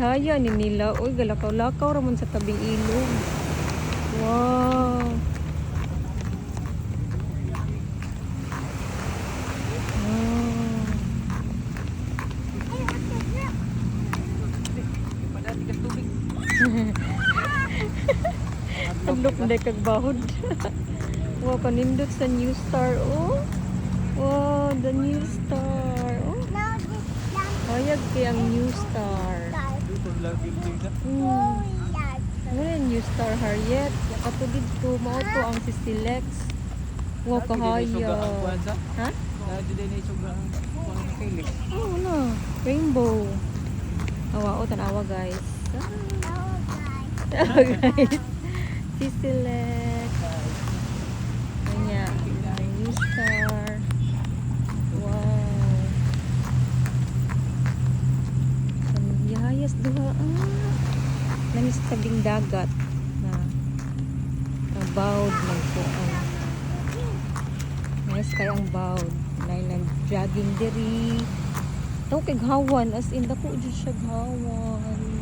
gihaya ni nila. Uy, galakaw-lakaw ramon sa tabing ilog. Wow. Look na kag bahod. Wow, kanindot sa New Star. Oh. Wow, the New Star. Oh. Hayag kay ang New Star. Ano yung New Star, Harriet? Katugid ko, mauto ang si Silex. Wow, kahaya. Ha? Oh, ano? Rainbow. Awa, tanawa guys. Tanawa guys. Si Silex. Kanya, New Star. Wow. Yahayas duha. Nangis tabing dagat na bawd man po ang nice kayang bawd nailang jogging diri tawag kay gawan as in dako jud siya gawan.